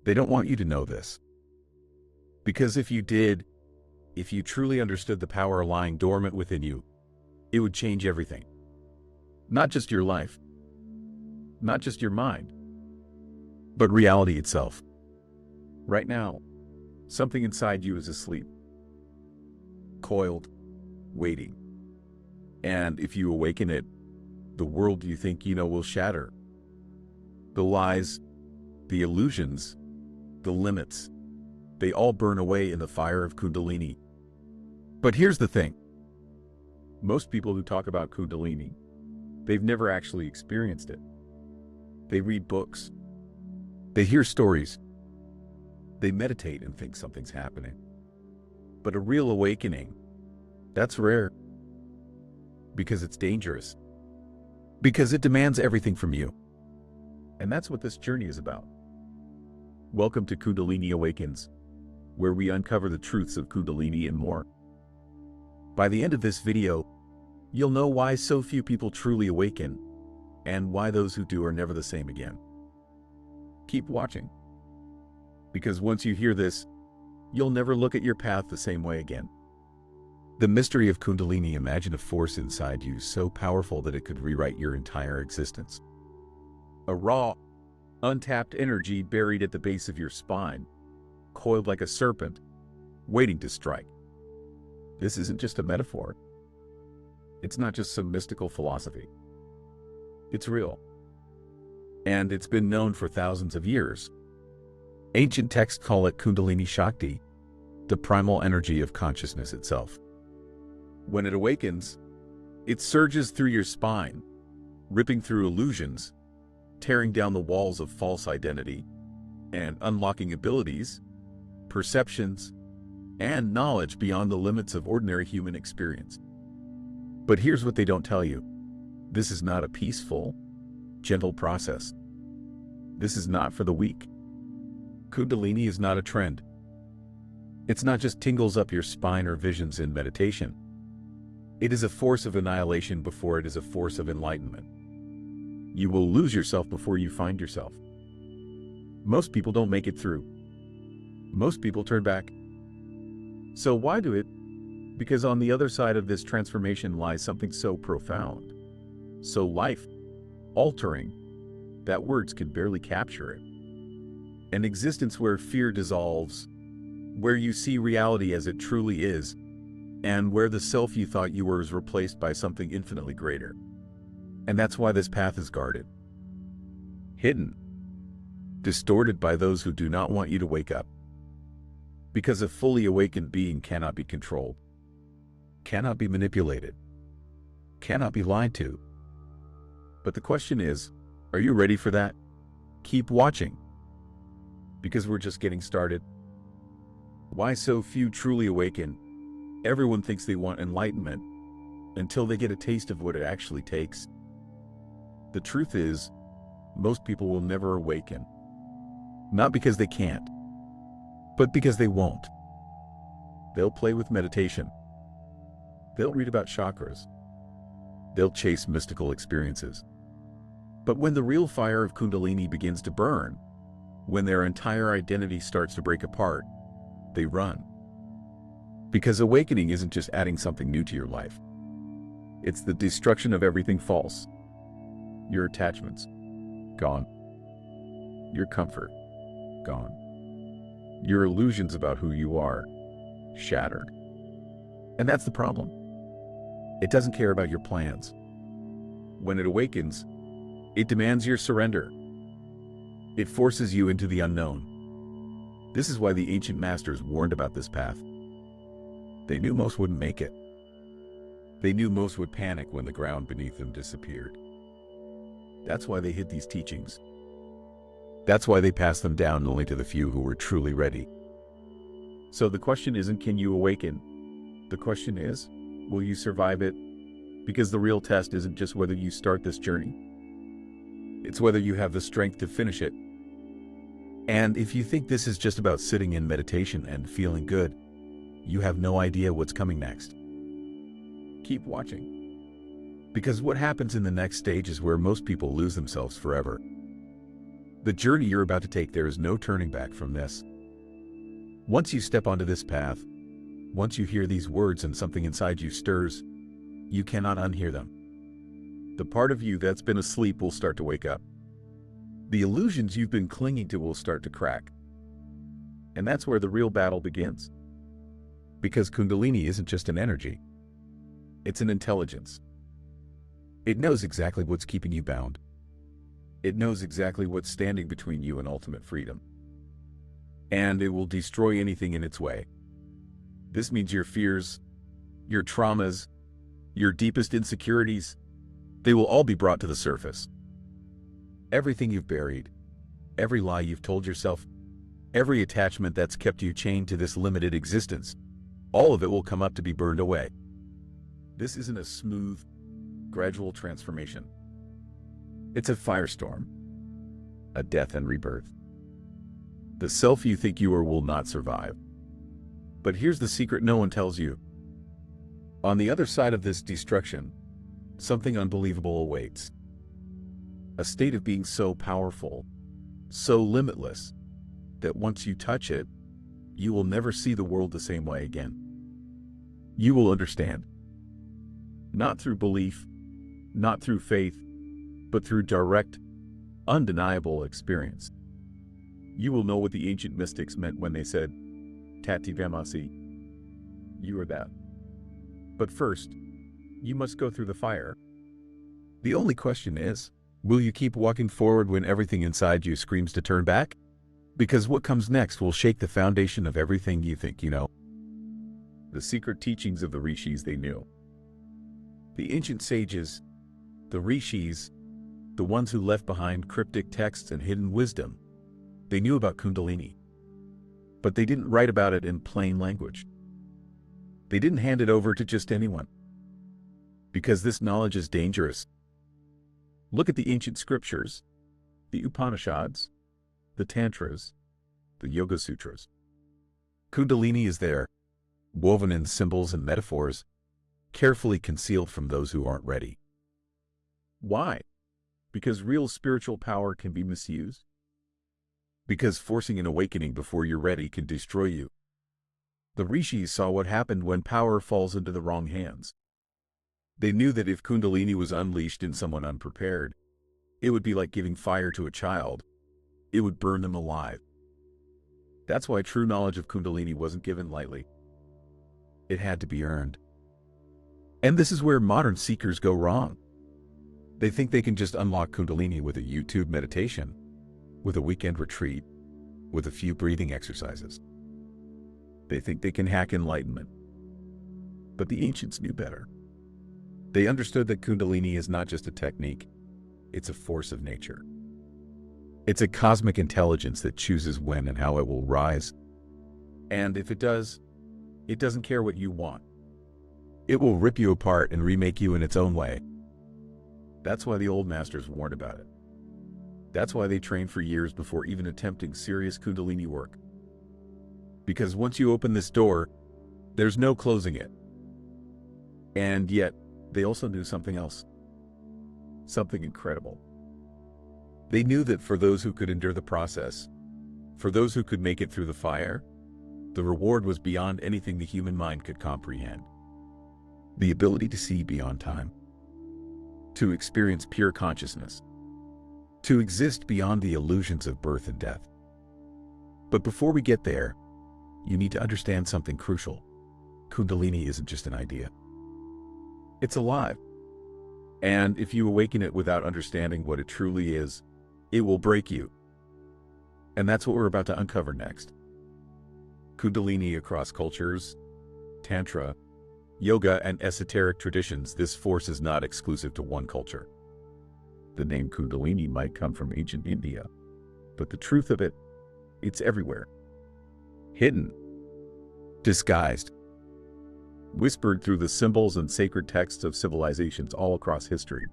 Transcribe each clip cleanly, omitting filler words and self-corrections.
They don't want you to know this. Because if you did, if you truly understood the power lying dormant within you, it would change everything. Not just your life, not just your mind, but reality itself. Right now, something inside you is asleep, coiled, waiting. And if you awaken it, the world you think you know will shatter. The lies, the illusions, the limits, they all burn away in the fire of Kundalini. But here's the thing. Most people who talk about Kundalini, they've never actually experienced it. They read books. They hear stories. They meditate and think something's happening. But a real awakening, that's rare. Because it's dangerous. Because it demands everything from you. And that's what this journey is about. Welcome to Kundalini Awakens, where we uncover the truths of Kundalini and more. By the end of this video, you'll know why so few people truly awaken, and why those who do are never the same again. Keep watching. Because once you hear this, you'll never look at your path the same way again. The mystery of Kundalini. Imagine a force inside you so powerful that it could rewrite your entire existence. A raw, untapped energy buried at the base of your spine, coiled like a serpent, waiting to strike. This isn't just a metaphor. It's not just some mystical philosophy. It's real. And it's been known for thousands of years. Ancient texts call it Kundalini Shakti, the primal energy of consciousness itself. When it awakens, it surges through your spine, ripping through illusions, tearing down the walls of false identity, and unlocking abilities, perceptions, and knowledge beyond the limits of ordinary human experience. But here's what they don't tell you. This is not a peaceful, gentle process. This is not for the weak. Kundalini is not a trend. It's not just tingles up your spine or visions in meditation. It is a force of annihilation before it is a force of enlightenment. You will lose yourself before you find yourself. Most people don't make it through. Most people turn back. So why do it? Because on the other side of this transformation lies something so profound, so life-altering, that words can barely capture it. An existence where fear dissolves, where you see reality as it truly is, and where the self you thought you were is replaced by something infinitely greater. And that's why this path is guarded, hidden, distorted by those who do not want you to wake up. Because a fully awakened being cannot be controlled, cannot be manipulated, cannot be lied to. But the question is, are you ready for that? Keep watching, because we're just getting started. Why so few truly awaken? Everyone thinks they want enlightenment until they get a taste of what it actually takes. The truth is, most people will never awaken. Not because they can't, but because they won't. They'll play with meditation. They'll read about chakras. They'll chase mystical experiences. But when the real fire of Kundalini begins to burn, when their entire identity starts to break apart, they run. Because awakening isn't just adding something new to your life. It's the destruction of everything false. Your attachments, gone. Your comfort, gone. Your illusions about who you are, shattered. And that's the problem. It doesn't care about your plans. When it awakens, it demands your surrender. It forces you into the unknown. This is why the ancient masters warned about this path. They knew most wouldn't make it. They knew most would panic when the ground beneath them disappeared. That's why they hid these teachings. That's why they passed them down only to the few who were truly ready. So the question isn't, can you awaken? The question is, will you survive it? Because the real test isn't just whether you start this journey. It's whether you have the strength to finish it. And if you think this is just about sitting in meditation and feeling good, you have no idea what's coming next. Keep watching. Because what happens in the next stage is where most people lose themselves forever. The journey you're about to take, there is no turning back from this. Once you step onto this path, once you hear these words and something inside you stirs, you cannot unhear them. The part of you that's been asleep will start to wake up. The illusions you've been clinging to will start to crack. And that's where the real battle begins. Because Kundalini isn't just an energy. It's an intelligence. It knows exactly what's keeping you bound. It knows exactly what's standing between you and ultimate freedom. And it will destroy anything in its way. This means your fears, your traumas, your deepest insecurities, they will all be brought to the surface. Everything you've buried, every lie you've told yourself, every attachment that's kept you chained to this limited existence, all of it will come up to be burned away. This isn't a smooth, gradual transformation. It's a firestorm, a death and rebirth. The self you think you are will not survive. But here's the secret no one tells you. On the other side of this destruction, something unbelievable awaits. A state of being so powerful, so limitless, that once you touch it, you will never see the world the same way again. You will understand. Not through belief, not through faith, but through direct, undeniable experience. You will know what the ancient mystics meant when they said, Tati Vamasi, you are that. But first, you must go through the fire. The only question is, will you keep walking forward when everything inside you screams to turn back? Because what comes next will shake the foundation of everything you think you know. The secret teachings of the rishis they knew. The ancient sages, the rishis, the ones who left behind cryptic texts and hidden wisdom, they knew about Kundalini. But they didn't write about it in plain language. They didn't hand it over to just anyone. Because this knowledge is dangerous. Look at the ancient scriptures, the Upanishads, the Tantras, the Yoga Sutras. Kundalini is there, woven in symbols and metaphors, carefully concealed from those who aren't ready. Why? Because real spiritual power can be misused. Because forcing an awakening before you're ready can destroy you. The rishis saw what happened when power falls into the wrong hands. They knew that if Kundalini was unleashed in someone unprepared, it would be like giving fire to a child. It would burn them alive. That's why true knowledge of Kundalini wasn't given lightly. It had to be earned. And this is where modern seekers go wrong. They think they can just unlock Kundalini with a YouTube meditation, with a weekend retreat, with a few breathing exercises. They think they can hack enlightenment. But the ancients knew better. They understood that Kundalini is not just a technique, it's a force of nature. It's a cosmic intelligence that chooses when and how it will rise. And if it does, it doesn't care what you want. It will rip you apart and remake you in its own way. That's why the old masters warned about it. That's why they trained for years before even attempting serious Kundalini work. Because once you open this door, there's no closing it. And yet, they also knew something else. Something incredible. They knew that for those who could endure the process, for those who could make it through the fire, the reward was beyond anything the human mind could comprehend. The ability to see beyond time, to experience pure consciousness, to exist beyond the illusions of birth and death. But before we get there, you need to understand something crucial. Kundalini isn't just an idea. It's alive. And if you awaken it without understanding what it truly is, it will break you. And that's what we're about to uncover next. Kundalini across cultures, Tantra, yoga, and esoteric traditions, this force is not exclusive to one culture. The name Kundalini might come from ancient India, but the truth of it, it's everywhere. Hidden, disguised, whispered through the symbols and sacred texts of civilizations all across history.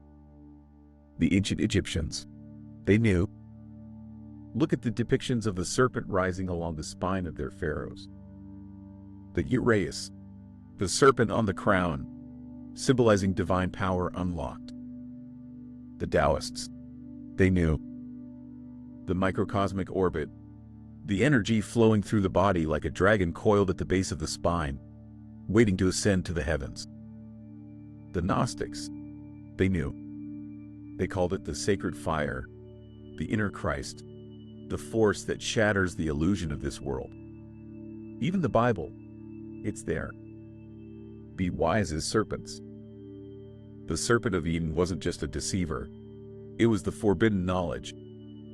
The ancient Egyptians, they knew. Look at the depictions of the serpent rising along the spine of their pharaohs. The Uraeus, the serpent on the crown, symbolizing divine power unlocked. The Taoists, they knew. the microcosmic orbit, the energy flowing through the body like a dragon coiled at the base of the spine, waiting to ascend to the heavens. The Gnostics, they knew. They called it the sacred fire, the inner Christ, the force that shatters the illusion of this world. Even the Bible, it's there. Be wise as serpents. The serpent of Eden wasn't just a deceiver. It was the forbidden knowledge,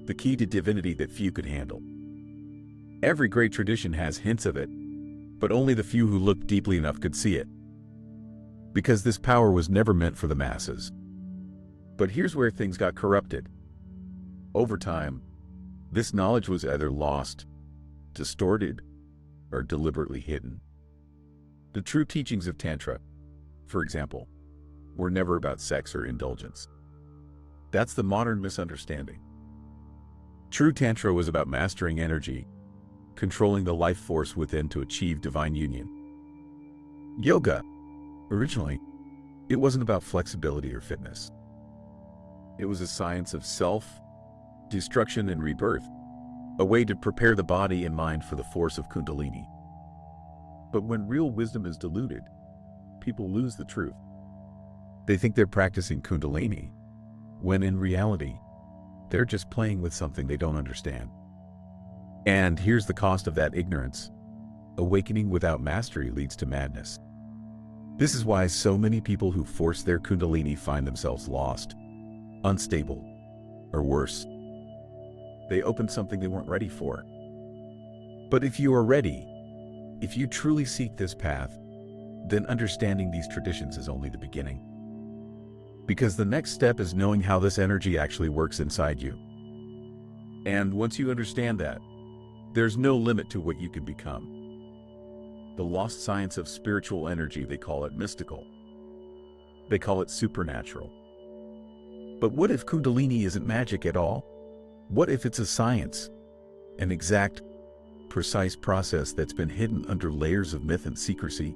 the key to divinity that few could handle. Every great tradition has hints of it, but only the few who looked deeply enough could see it. Because this power was never meant for the masses. But here's where things got corrupted. Over time, this knowledge was either lost, distorted, or deliberately hidden. The true teachings of Tantra, for example, were never about sex or indulgence. That's the modern misunderstanding. True Tantra was about mastering energy, controlling the life force within to achieve divine union. Yoga, originally, it wasn't about flexibility or fitness. It was a science of self, destruction, and rebirth, a way to prepare the body and mind for the force of Kundalini. But when real wisdom is diluted, people lose the truth. They think they're practicing Kundalini, when in reality, they're just playing with something they don't understand. And here's the cost of that ignorance. Awakening without mastery leads to madness. This is why so many people who force their Kundalini find themselves lost, unstable, or worse. They opened something they weren't ready for. But if you are ready, if you truly seek this path, then understanding these traditions is only the beginning. Because the next step is knowing how this energy actually works inside you. And once you understand that, there's no limit to what you can become. The lost science of spiritual energy, they call it mystical. They call it supernatural. But what if Kundalini isn't magic at all? What if it's a science? An exact, precise process that's been hidden under layers of myth and secrecy?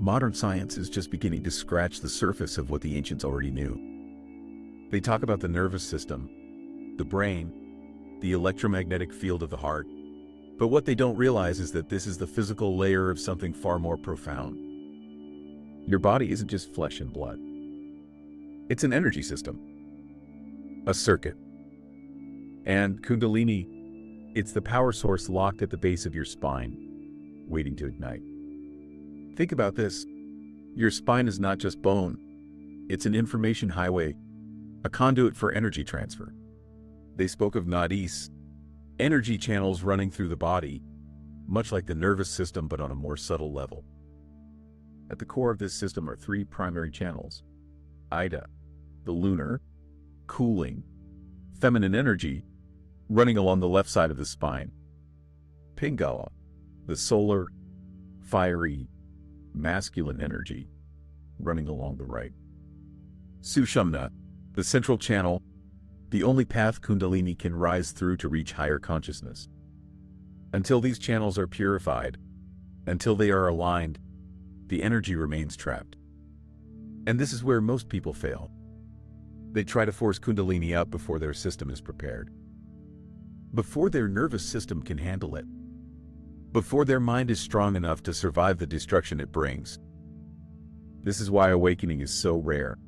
Modern science is just beginning to scratch the surface of what the ancients already knew. They talk about the nervous system, the brain, the electromagnetic field of the heart. But what they don't realize is that this is the physical layer of something far more profound. Your body isn't just flesh and blood. It's an energy system, a circuit. And Kundalini, it's the power source locked at the base of your spine, waiting to ignite. Think about this. Your spine is not just bone. It's an information highway, a conduit for energy transfer. They spoke of nadis, energy channels running through the body, much like the nervous system but on a more subtle level. At the core of this system are three primary channels. Ida, the lunar, cooling, feminine energy, running along the left side of the spine. Pingala, the solar, fiery, masculine energy, running along the right. Sushumna, the central channel, the only path Kundalini can rise through to reach higher consciousness. Until these channels are purified, until they are aligned, the energy remains trapped. And this is where most people fail. They try to force Kundalini out before their system is prepared. Before their nervous system can handle it. Before their mind is strong enough to survive the destruction it brings. This is why awakening is so rare.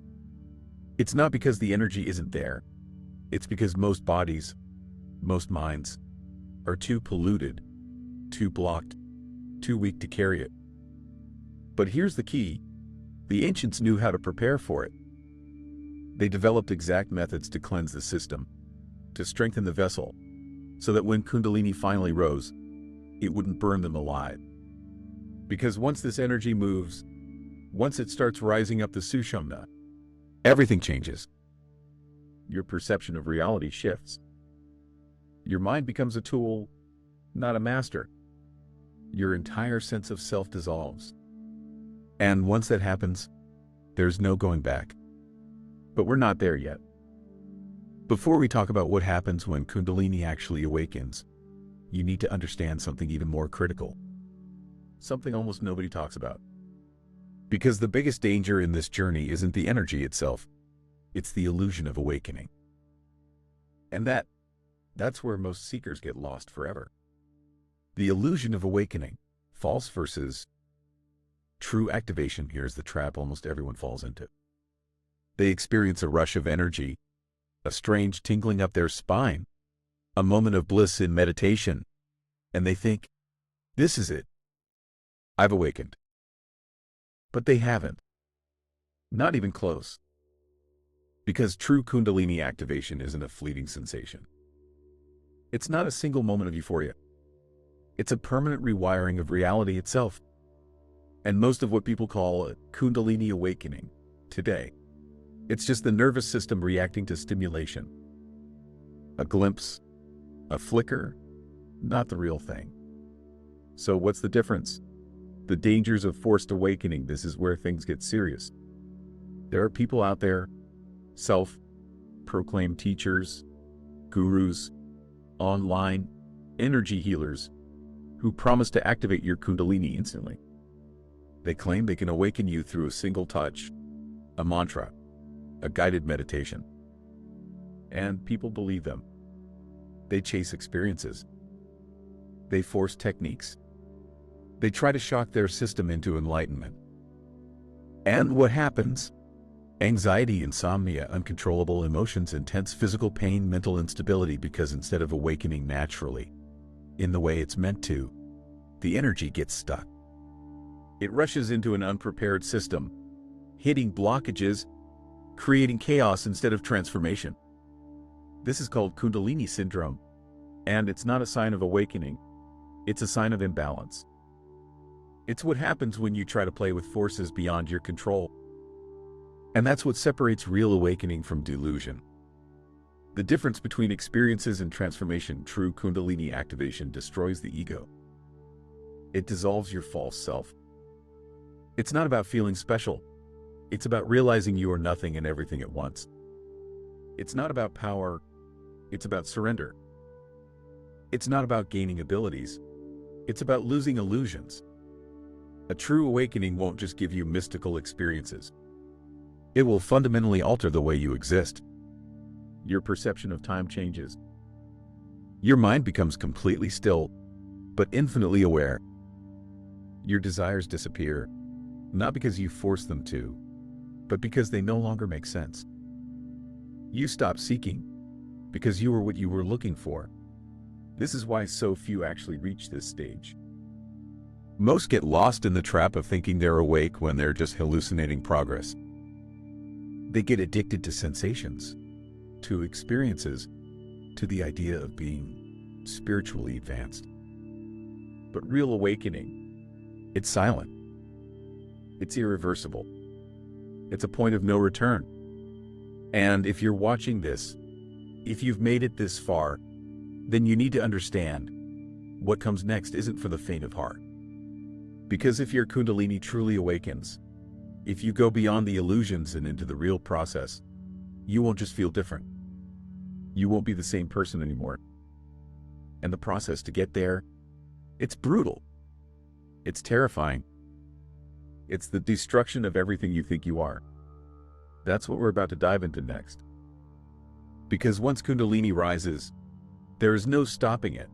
It's not because the energy isn't there. It's because most bodies, most minds, are too polluted, too blocked, too weak to carry it. But here's the key. The ancients knew how to prepare for it. They developed exact methods to cleanse the system, to strengthen the vessel, so that when Kundalini finally rose, it wouldn't burn them alive. Because once this energy moves, once it starts rising up the Sushumna, everything changes. Your perception of reality shifts. Your mind becomes a tool, not a master. Your entire sense of self dissolves. And once that happens, there's no going back. But we're not there yet. Before we talk about what happens when Kundalini actually awakens, you need to understand something even more critical. Something almost nobody talks about. Because the biggest danger in this journey isn't the energy itself, it's the illusion of awakening. And That's where most seekers get lost forever. The illusion of awakening, false versus true activation. Here's the trap almost everyone falls into. They experience a rush of energy, a strange tingling up their spine, a moment of bliss in meditation, and they think, this is it. I've awakened. But they haven't. Not even close. Because true Kundalini activation isn't a fleeting sensation. It's not a single moment of euphoria. It's a permanent rewiring of reality itself. And most of what people call a Kundalini awakening today, it's just the nervous system reacting to stimulation. A glimpse, a flicker, not the real thing. So what's the difference? The dangers of forced awakening. This is where things get serious. There are people out there, self-proclaimed teachers, gurus, online energy healers, who promise to activate your Kundalini instantly. They claim they can awaken you through a single touch, a mantra, a guided meditation. And people believe them. They chase experiences. They force techniques. They try to shock their system into enlightenment. And what happens? Anxiety, insomnia, uncontrollable emotions, intense physical pain, mental instability, because instead of awakening naturally, in the way it's meant to, the energy gets stuck. It rushes into an unprepared system, hitting blockages, creating chaos instead of transformation. This is called Kundalini syndrome, and it's not a sign of awakening, it's a sign of imbalance. It's what happens when you try to play with forces beyond your control. And that's what separates real awakening from delusion. The difference between experiences and transformation. True Kundalini activation destroys the ego. It dissolves your false self. It's not about feeling special. It's about realizing you are nothing and everything at once. It's not about power. It's about surrender. It's not about gaining abilities. It's about losing illusions. A true awakening won't just give you mystical experiences. It will fundamentally alter the way you exist. Your perception of time changes. Your mind becomes completely still, but infinitely aware. Your desires disappear, not because you force them to, but because they no longer make sense. You stop seeking, because you are what you were looking for. This is why so few actually reach this stage. Most get lost in the trap of thinking they're awake when they're just hallucinating progress. They get addicted to sensations, to experiences, to the idea of being spiritually advanced. But real awakening, it's silent. It's irreversible. It's a point of no return. And if you're watching this, if you've made it this far, then you need to understand what comes next isn't for the faint of heart. Because if your Kundalini truly awakens, if you go beyond the illusions and into the real process, you won't just feel different. You won't be the same person anymore. And the process to get there, it's brutal. It's terrifying. It's the destruction of everything you think you are. That's what we're about to dive into next. Because once Kundalini rises, there is no stopping it.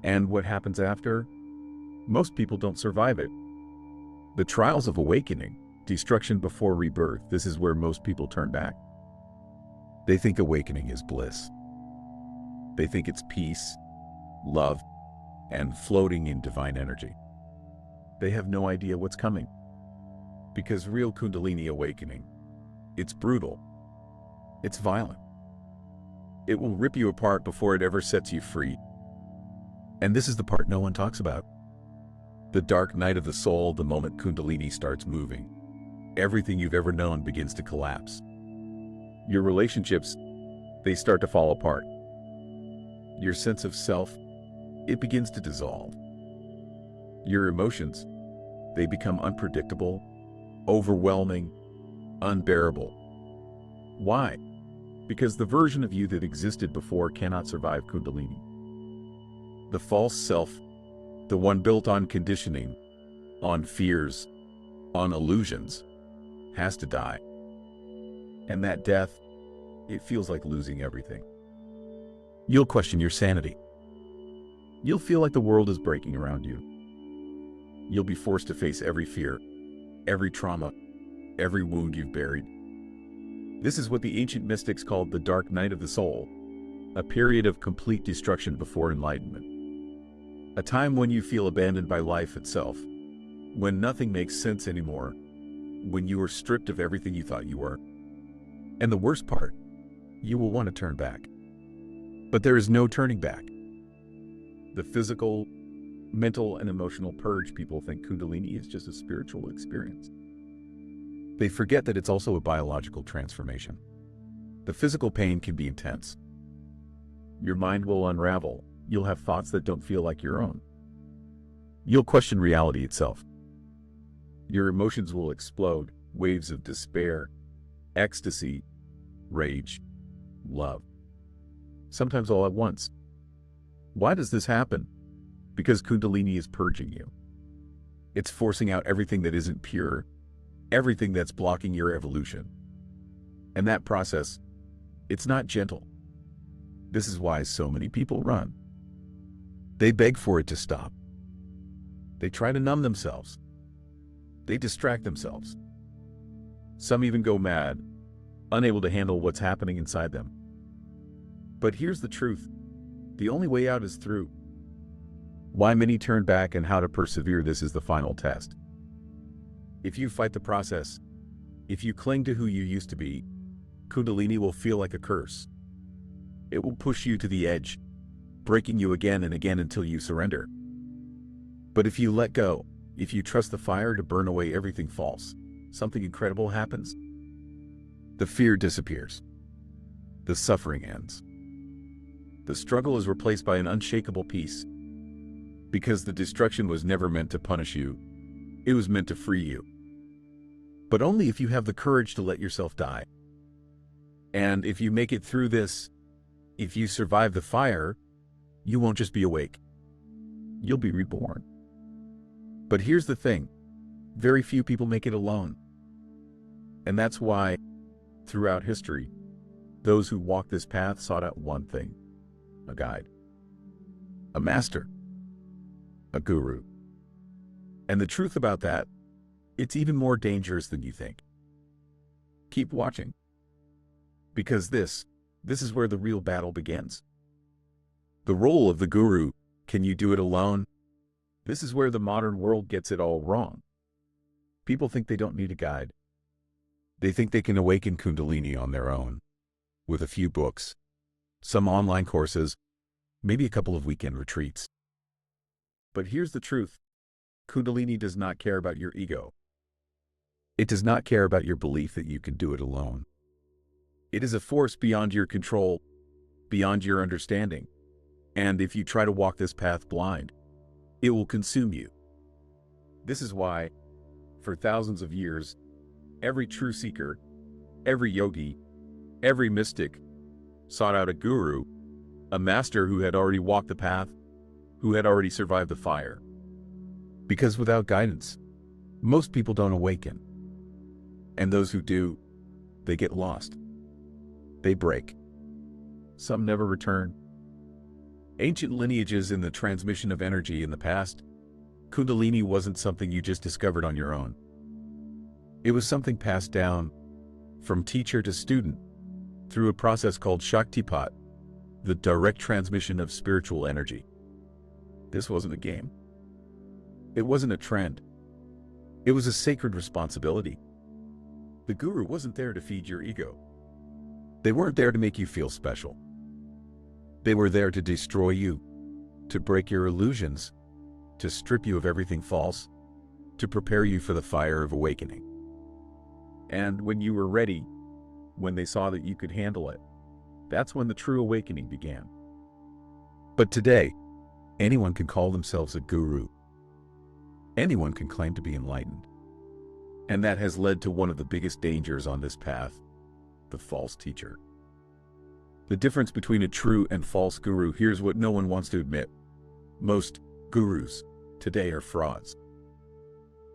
And what happens after? Most people don't survive it. The trials of awakening, destruction before rebirth, this is where most people turn back. They think awakening is bliss. They think it's peace, love, and floating in divine energy. They have no idea what's coming. Because real Kundalini awakening, it's brutal. It's violent. It will rip you apart before it ever sets you free. And this is the part no one talks about. The dark night of the soul, the moment Kundalini starts moving. Everything you've ever known begins to collapse. Your relationships, they start to fall apart. Your sense of self, it begins to dissolve. Your emotions, they become unpredictable, overwhelming, unbearable. Why? Because the version of you that existed before cannot survive Kundalini. The false self, the one built on conditioning, on fears, on illusions, has to die. And that death, it feels like losing everything. You'll question your sanity. You'll feel like the world is breaking around you. You'll be forced to face every fear, every trauma, every wound you've buried. This is what the ancient mystics called the dark night of the soul, a period of complete destruction before enlightenment. A time when you feel abandoned by life itself, when nothing makes sense anymore, when you are stripped of everything you thought you were. And the worst part, you will want to turn back. But there is no turning back. The physical, mental, and emotional purge people think Kundalini is just a spiritual experience. They forget that it's also a biological transformation. The physical pain can be intense. Your mind will unravel. You'll have thoughts that don't feel like your own. You'll question reality itself. Your emotions will explode, waves of despair, ecstasy, rage, love. Sometimes all at once. Why does this happen? Because Kundalini is purging you. It's forcing out everything that isn't pure, everything that's blocking your evolution. And that process, it's not gentle. This is why so many people run. They beg for it to stop. They try to numb themselves. They distract themselves. Some even go mad, unable to handle what's happening inside them. But here's the truth. The only way out is through. Why many turn back and how to persevere, this is the final test. If you fight the process, if you cling to who you used to be, Kundalini will feel like a curse. It will push you to the edge, breaking you again and again until you surrender. But if you let go, if you trust the fire to burn away everything false, something incredible happens. The fear disappears. The suffering ends. The struggle is replaced by an unshakable peace. Because the destruction was never meant to punish you. It was meant to free you. But only if you have the courage to let yourself die. And if you make it through this, if you survive the fire, you won't just be awake. You'll be reborn. But here's the thing. Very few people make it alone. And that's why, throughout history, those who walked this path sought out one thing: a guide, a master, a guru. And the truth about that, it's even more dangerous than you think. Keep watching. Because this is where the real battle begins. The role of the guru, can you do it alone? This is where the modern world gets it all wrong. People think they don't need a guide. They think they can awaken Kundalini on their own, with a few books, some online courses, maybe a couple of weekend retreats. But here's the truth. Kundalini does not care about your ego. It does not care about your belief that you can do it alone. It is a force beyond your control, beyond your understanding. And if you try to walk this path blind, it will consume you. This is why, for thousands of years, every true seeker, every yogi, every mystic sought out a guru, a master who had already walked the path, who had already survived the fire. Because without guidance, most people don't awaken. And those who do, they get lost. They break. Some never return. Ancient lineages in the transmission of energy in the past, Kundalini wasn't something you just discovered on your own. It was something passed down from teacher to student through a process called Shaktipat, the direct transmission of spiritual energy. This wasn't a game. It wasn't a trend. It was a sacred responsibility. The guru wasn't there to feed your ego. They weren't there to make you feel special. They were there to destroy you, to break your illusions, to strip you of everything false, to prepare you for the fire of awakening. And when you were ready, when they saw that you could handle it, that's when the true awakening began. But today, anyone can call themselves a guru. Anyone can claim to be enlightened. And that has led to one of the biggest dangers on this path: the false teacher. The difference between a true and false guru, here's what no one wants to admit. Most gurus today are frauds.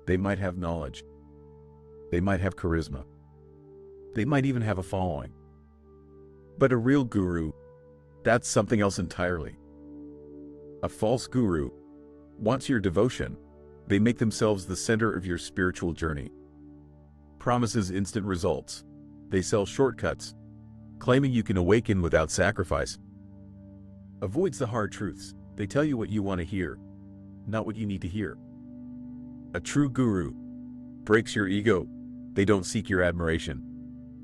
They might have knowledge. They might have charisma. They might even have a following. But a real guru, That's something else entirely. A false guru wants your devotion. They make themselves the center of your spiritual journey. Promises instant results. They sell shortcuts, claiming you can awaken without sacrifice. Avoids the hard truths. They tell you what you want to hear, not what you need to hear. A true guru breaks your ego. They don't seek your admiration.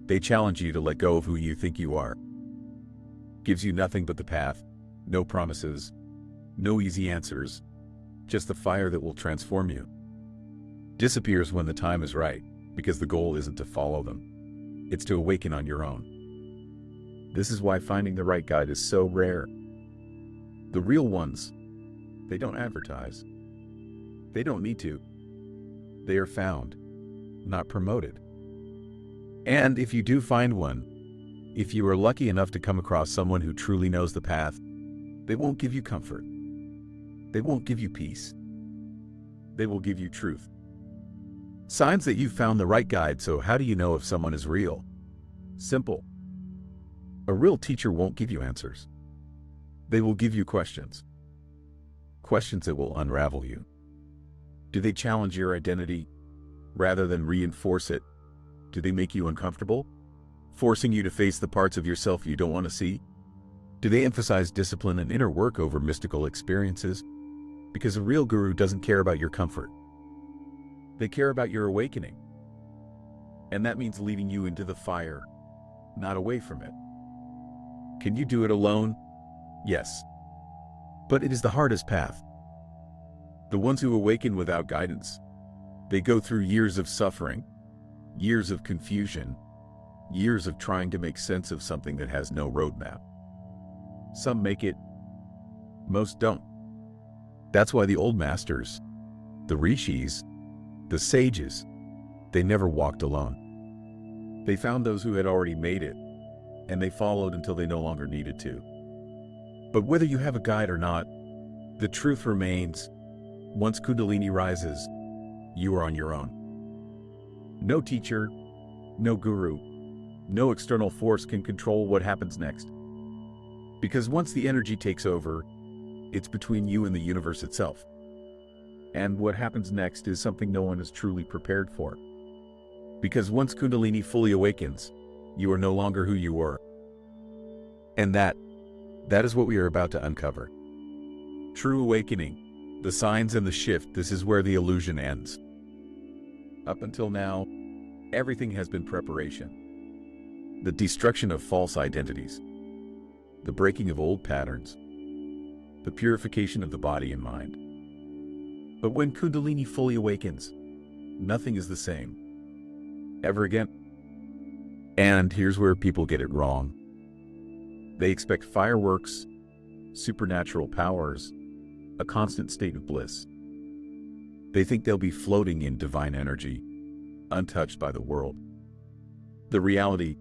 They challenge you to let go of who you think you are. Gives you nothing but the path, no promises, no easy answers, just the fire that will transform you. Disappears when the time is right, because the goal isn't to follow them. It's to awaken on your own. This is why finding the right guide is so rare. The real ones, they don't advertise. They don't need to. They are found, not promoted. And if you do find one, if you are lucky enough to come across someone who truly knows the path, they won't give you comfort. They won't give you peace. They will give you truth. Signs that you've found the right guide. So how do you know if someone is real? Simple. A real teacher won't give you answers. They will give you questions. Questions that will unravel you. Do they challenge your identity rather than reinforce it? Do they make you uncomfortable, forcing you to face the parts of yourself you don't want to see? Do they emphasize discipline and inner work over mystical experiences? Because a real guru doesn't care about your comfort. They care about your awakening. And that means leading you into the fire, not away from it. Can you do it alone? Yes. But it is the hardest path. The ones who awaken without guidance, they go through years of suffering, years of confusion, years of trying to make sense of something that has no roadmap. Some make it, most don't. That's why the old masters, the rishis, the sages, they never walked alone. They found those who had already made it, and they followed until they no longer needed to. But whether you have a guide or not, the truth remains, once Kundalini rises, you are on your own. No teacher, no guru, no external force can control what happens next. Because once the energy takes over, it's between you and the universe itself. And what happens next is something no one is truly prepared for. Because once Kundalini fully awakens, you are no longer who you were. And that is what we are about to uncover. True awakening, the signs and the shift, this is where the illusion ends. Up until now, everything has been preparation. The destruction of false identities, the breaking of old patterns, the purification of the body and mind. But when Kundalini fully awakens, nothing is the same, ever again. And here's where people get it wrong. They expect fireworks, supernatural powers, a constant state of bliss. They think they'll be floating in divine energy, untouched by the world. The reality,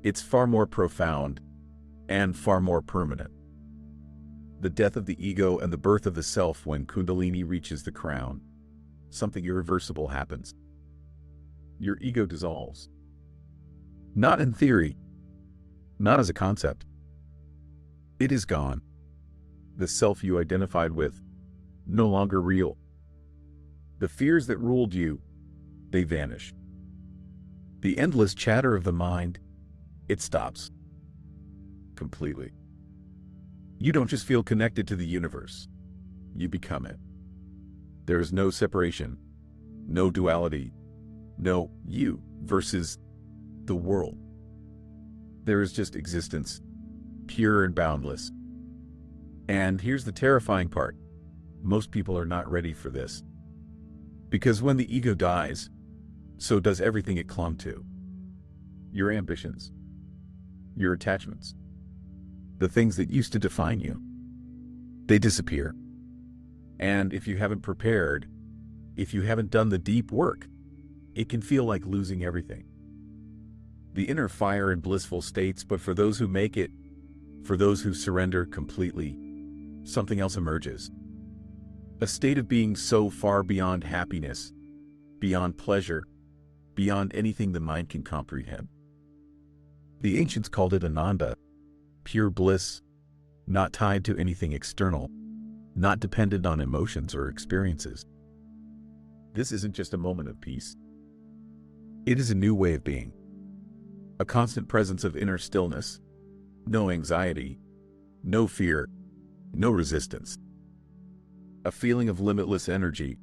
it's far more profound and far more permanent. The death of the ego and the birth of the self. When Kundalini reaches the crown, something irreversible happens. Your ego dissolves. Not in theory, not as a concept. It is gone. The self you identified with, no longer real. The fears that ruled you, they vanish. The endless chatter of the mind, it stops. Completely. You don't just feel connected to the universe, you become it. There is no separation, no duality, no you versus the world. There is just existence, pure and boundless. And here's the terrifying part. Most people are not ready for this. Because when the ego dies, so does everything it clung to. Your ambitions, your attachments, the things that used to define you, they disappear. And if you haven't prepared, if you haven't done the deep work, it can feel like losing everything. The inner fire and blissful states, but for those who make it, for those who surrender completely, something else emerges. A state of being so far beyond happiness, beyond pleasure, beyond anything the mind can comprehend. The ancients called it Ananda, pure bliss, not tied to anything external, not dependent on emotions or experiences. This isn't just a moment of peace. It is a new way of being. A constant presence of inner stillness, no anxiety, no fear, no resistance. A feeling of limitless energy,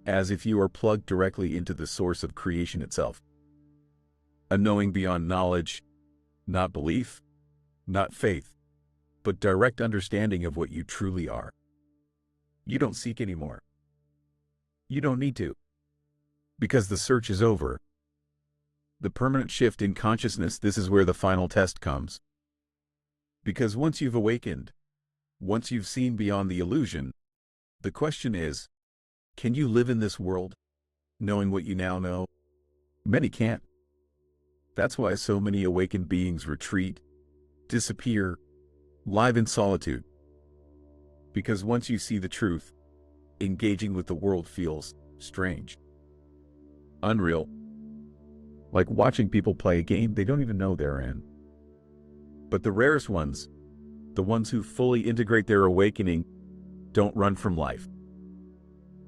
as if you are plugged directly into the source of creation itself. A knowing beyond knowledge, not belief, not faith, but direct understanding of what you truly are. You don't seek anymore. You don't need to. Because the search is over. The permanent shift in consciousness, this is where the final test comes. Because once you've awakened, once you've seen beyond the illusion, the question is, can you live in this world, knowing what you now know? Many can't. That's why so many awakened beings retreat, disappear, live in solitude. Because once you see the truth, engaging with the world feels strange, unreal. Like watching people play a game they don't even know they're in. But the rarest ones, the ones who fully integrate their awakening, don't run from life.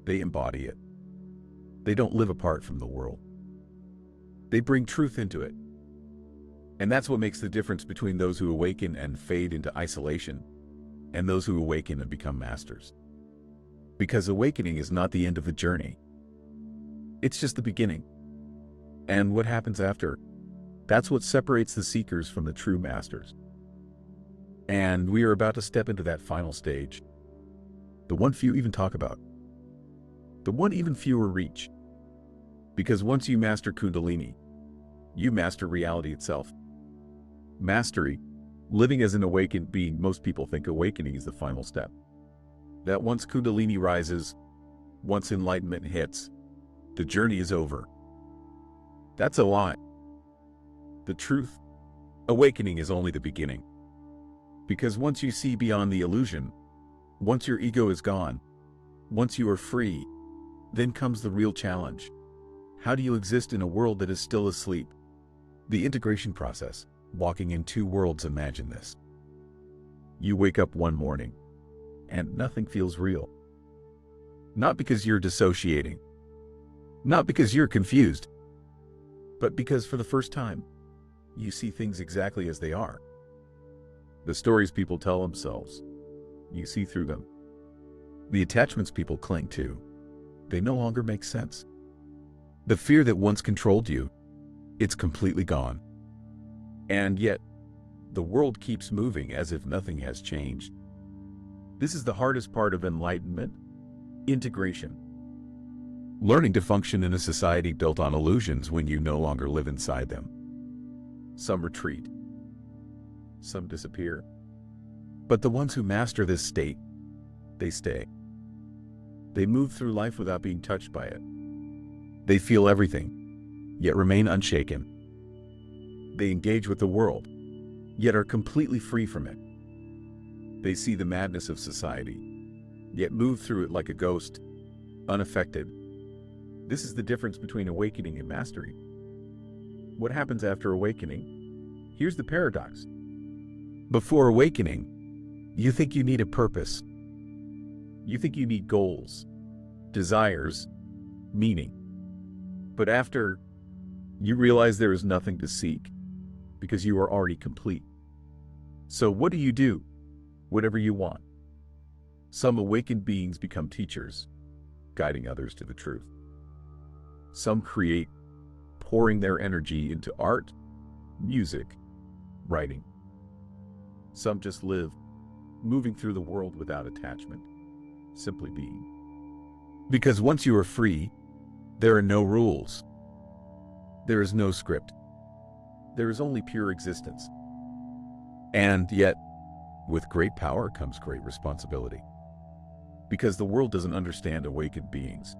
They embody it. They don't live apart from the world. They bring truth into it. And that's what makes the difference between those who awaken and fade into isolation and those who awaken and become masters. Because awakening is not the end of the journey. It's just the beginning. And what happens after, that's what separates the seekers from the true masters. And we are about to step into that final stage. The one few even talk about. The one even fewer reach. Because once you master Kundalini, you master reality itself. Mastery, living as an awakened being, most people think awakening is the final step. That once Kundalini rises, once enlightenment hits, the journey is over. That's a lie. The truth, awakening is only the beginning. Because once you see beyond the illusion, once your ego is gone, once you are free, then comes the real challenge. How do you exist in a world that is still asleep? The integration process, walking in two worlds, imagine this. You wake up one morning, and nothing feels real. Not because you're dissociating, not because you're confused, but because for the first time, you see things exactly as they are. The stories people tell themselves, you see through them. The attachments people cling to, they no longer make sense. The fear that once controlled you, it's completely gone. And yet, the world keeps moving as if nothing has changed. This is the hardest part of enlightenment, integration. Learning to function in a society built on illusions when you no longer live inside them. Some retreat. Some disappear. But the ones who master this state, they stay. They move through life without being touched by it. They feel everything, yet remain unshaken. They engage with the world, yet are completely free from it. They see the madness of society, yet move through it like a ghost, unaffected. This is the difference between awakening and mastery. What happens after awakening? Here's the paradox. Before awakening, you think you need a purpose. You think you need goals, desires, meaning. But after, you realize there is nothing to seek because you are already complete. So what do? Whatever you want. Some awakened beings become teachers, guiding others to the truth. Some create, pouring their energy into art, music, writing. Some just live, moving through the world without attachment, simply being. Because once you are free, there are no rules. There is no script. There is only pure existence. And yet, with great power comes great responsibility. Because the world doesn't understand awakened beings.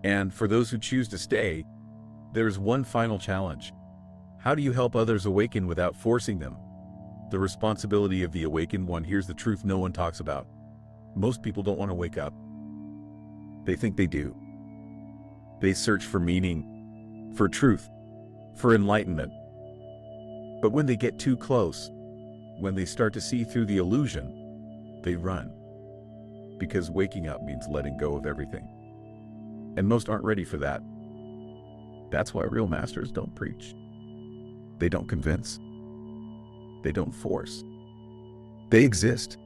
And for those who choose to stay, there is one final challenge. How do you help others awaken without forcing them? The responsibility of the awakened one. Here's the truth no one talks about. Most people don't want to wake up. They think they do. They search for meaning, for truth, for enlightenment. But when they get too close, When they start to see through the illusion, they run. Because waking up means letting go of everything. And most aren't ready for that. That's why real masters don't preach. They don't convince. They don't force. They exist.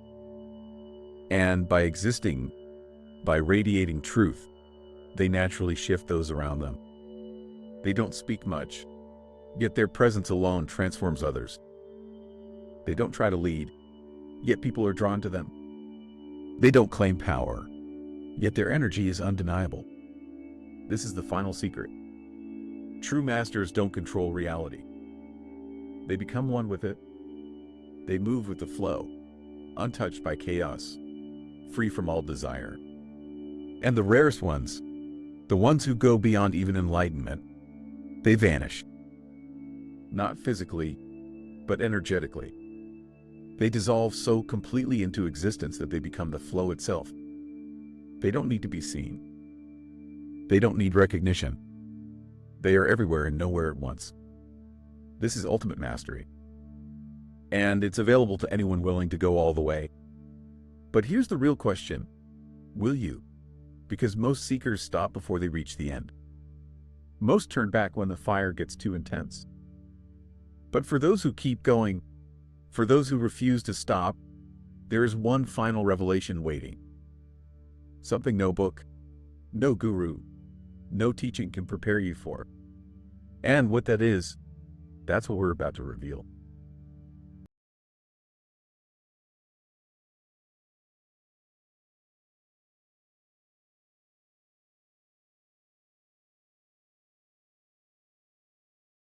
And by existing, by radiating truth, they naturally shift those around them. They don't speak much, yet their presence alone transforms others. They don't try to lead, yet people are drawn to them. They don't claim power, yet their energy is undeniable. This is the final secret. True masters don't control reality. They become one with it. They move with the flow, untouched by chaos, free from all desire. And the rarest ones, the ones who go beyond even enlightenment, they vanish. Not physically, but energetically. They dissolve so completely into existence that they become the flow itself. They don't need to be seen. They don't need recognition. They are everywhere and nowhere at once. This is ultimate mastery. And it's available to anyone willing to go all the way. But here's the real question. Will you? Because most seekers stop before they reach the end. Most turn back when the fire gets too intense. But for those who keep going, for those who refuse to stop, there is one final revelation waiting. Something no book, no guru, no teaching can prepare you for. And what that is, that's what we're about to reveal.